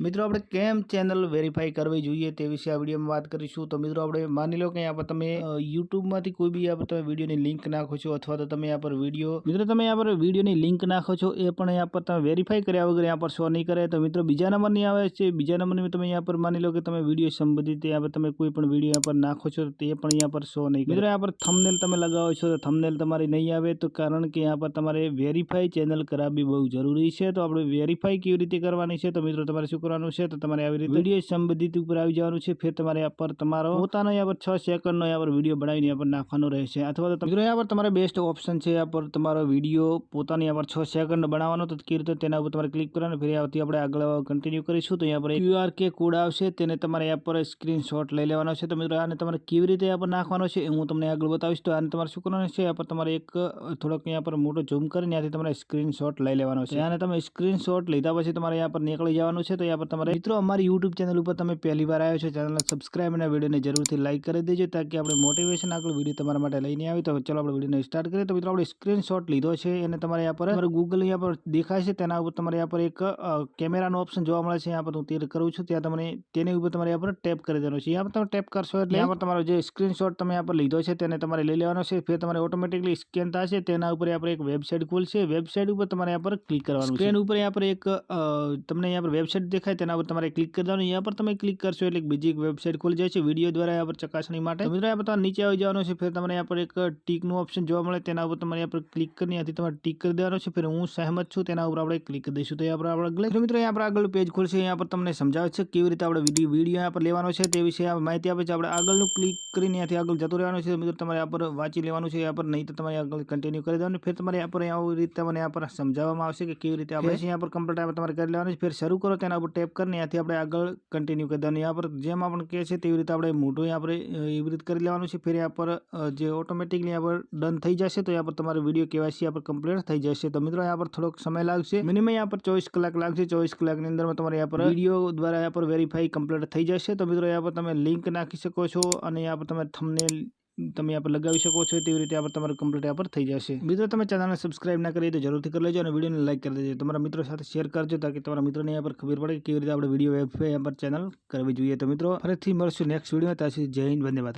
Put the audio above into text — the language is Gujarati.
મિત્રો આપણે કેમ ચેનલ વેરીફાઈ કરવી જોઈએ તે વિશે આ વિડીયોમાં વાત કરીશું। તો મિત્રો આપણે માની લો કે यहाँ पर તમે યુટ્યુબમાંથી કોઈ બી यहाँ पर તમે વિડીયોની લિંક નાખો છો અથવા તો તમે यहाँ पर વિડીયો મિત્રો તમે यहाँ पर વિડીયોની લિંક નાખો છો એ પણ यहाँ पर તમે વેરીફાઈ કર્યા વગર यहाँ पर શો નહીં કરે। તો મિત્રો બીજા નંબરની આવે છે, બીજા નંબરની તમે यहाँ पर માની લો કે તમે વિડીયો સંબંધિત यहाँ पर તમે કોઈ પણ વિડીયો यहाँ पर નાખો છો તે પણ यहाँ पर શો નહીં કરે। મિત્રો यहाँ पर થંબનેલ તમે લગાવો છો તો થંબનેલ તમારી નહીં આવે તો કારણ કે यहाँ पर તમારે વેરીફાઈ ચેનલ કરાવવી બહુ જરૂરી છે। તો આપણે વેરીફાઈ કેવી રીતે કરવાની છે તો મિત્રો તમારે શું કરવાનું છે તો તમારે આવી રીતે વિડીયો સંબંધિત ઉપર આવી જવાનું છે। फिर તમારે यहाँ पर તમારો પોતાનો यहाँ पर 6 સેકન્ડનો यहाँ पर વિડીયો બનાવીને यहाँ पर નાખવાનો રહેશે અથવા તો મિત્રો यहाँ पर તમારે બેસ્ટ ઓપ્શન છે यहाँ पर તમારો વિડીયો પોતાનો यहाँ पर 6 સેકન્ડ બનાવવાનો તો કેવી રીતે તેના ઉપર તમારે ક્લિક કરવાનું। फिर આવતી આપણે આગળ કન્ટિન્યુ કરીશું તો यहाँ पर QR કે કોડ આવશે તેને તમારે यहाँ पर સ્ક્રીનશોટ લઈ લેવાનો છે। તો મિત્રો આને તમારે કેવી રીતે यहाँ पर નાખવાનો છે હું તમને આગળ બતાવીશ। તો આને તમારે શું કરવાનું છે यहाँ पर તમારે એક થોડોક यहाँ पर મોટો ઝૂમ કરીને ત્યાંથી તમારે સ્ક્રીનશોટ લઈ લેવાનો છે। આને તમે સ્ક્રીનશોટ લીધા પછી તમારે यहाँ पर નીકળી જવાનું છે। તો यहाँ पर તમારે મિત્રો અમારી YouTube ચેનલ ઉપર તમે પહેલી વાર આવ્યો છો ચેનલને સબસ્ક્રાઇબ અને વિડીયોને જરૂરથી લાઈક કરી દેજો તાકી આપણે મોટિવેશન આગળ વિડીયો તમારા માટે લઈને આવી। તો ચલો આપણે વિડીયોને સ્ટાર્ટ કરીએ। તો મિત્રો આપણે સ્ક્રીનશોટ લીધો છે અને તમારે यहाँ पर ગૂગલ यहाँ पर દેખાય છે તેના ઉપર તમારે यहाँ पर એક કેમેરાનો ઓપ્શન જોવા મળે છે। यहाँ पर હું તે કરું છું ત્યાં તમને તેની ઉપર તમારે यहाँ पर ટેપ કરી દેવાનો છે। यहाँ पर તમે ટેપ કરશો એટલે यहाँ पर તમારો જે સ્ક્રીનશોટ તમે यहाँ पर લીધો છે તેને તમારે લઈ લેવાનો છે। फिर તમારે ઓટોમેટિકલી સ્કેન થશે તેના ઉપર यहाँ पर એક વેબસાઇટ ખુલશે। વેબસાઇટ ઉપર તમારે यहाँ पर ક્લિક કરવાનું છે। સ્ક્રીન ઉપર यहाँ पर એક તમને यहाँ पर વેબસાઇટ દેખાય તેના ઉપર તમારે ક્લિક કરી દેવાનું। यहाँ पर તમે ક્લિક કરશો એટલે બીજી એક વેબસાઇટ ખુલી જાય છે વિડીયો દ્વારા यहाँ पर ચકાસણી માટે। તો મિત્રો यहाँ पर તમારે નીચે આવી જવાનું છે। फिर તમારે यहाँ पर એક ટીકનું ઓપ્શન જોવા મળે તેના ઉપર તમારે यहाँ पर ક્લિક કરીને ત્યાંથી તમારે ટીક કરી દેવાનું છે। फिर હું સહેમત છું તેના ઉપર આપણે ક્લિક કરી દઈશું। તો यहाँ पर આપણે મિત્રો यहाँ पर આગળનું પેજ ખુલશે। यहाँ पर તમને સમજાવે છે કેવી રીતે આપણે વિડીયો यहाँ पर લેવાનો છે તે વિશે માહિતી આપે છે। આપણે આગળનું ક્લિક કરીને ત્યાંથી આગળ જતું રહેવાનું છે। મિત્રો તમારે यहाँ पर વાંચી લેવાનું છે यहाँ पर નહીં તો તમારે આગળ કન્ટિન્યુ કરી દેવાનું। फिर તમારે यहाँ पर આવી રીતે મને यहाँ पर સમજાવવામાં આવશે કે કેવી રીતે આપણે यहाँ पर કમ્પ્લીટ તમારે કરી લેવાનું છે। फिर શરૂ કરો તેના ઉપર ટેપ કરીને ત્યાંથી આપણે આગળ કન્ટિન્યુ કરી દેવાનું। यहाँ पर જેમ આપણે કહે છે તેવી રીતે આપણે મોટું यहाँ पर એવી રીતે કરી લેવાનું છે। फिर यहाँ पर જે ઓટોમેટિકલી यहाँ पर ડન થઈ જશે તો यहाँ पर તમારો વિડીયો કેવાયસી यहाँ पर કમ્પ્લીટ થઈ જશે। તો મિત્રો यहाँ पर થોડોક સમય લાગશે મિનિમમ यहाँ पर 24 કલાક લાગશે। 24 કલાકની અંદરમાં તમારે यहाँ पर વિડીયો દ્વારા यहाँ पर વેરીફાઈ કમ્પ્લીટ થઈ જશે। તો મિત્રો यहाँ पर તમે લિંક નાખી શકો છો અને यहाँ पर તમે થંબનેલ તમે यहाँ पर लगावी શકો છો તેવી રીતે यहाँ पर તમારું કમ્પ્લીટ यहाँ पर થઈ જશે। મિત્રો તમે ચેનલને સબસ્ક્રાઇબ ના કરી તો જરૂરથી કરી લેજો અને વિડીયોને લાઈક કરી દેજો। તમારા મિત્રો સાથે શેર કરજો તાકી તમારા મિત્રોને यहाँ पर ખબર પડે કે કેવી રીતે આપણે વિડીયો વેરીફાઈ यहाँ पर ચેનલ કરવી જોઈએ। તો મિત્રો ફરીથી મળશું નેક્સ્ટ વિડીયોમાં। ત્યાં સુધી જય હિન્દ, વંદે માતરમ।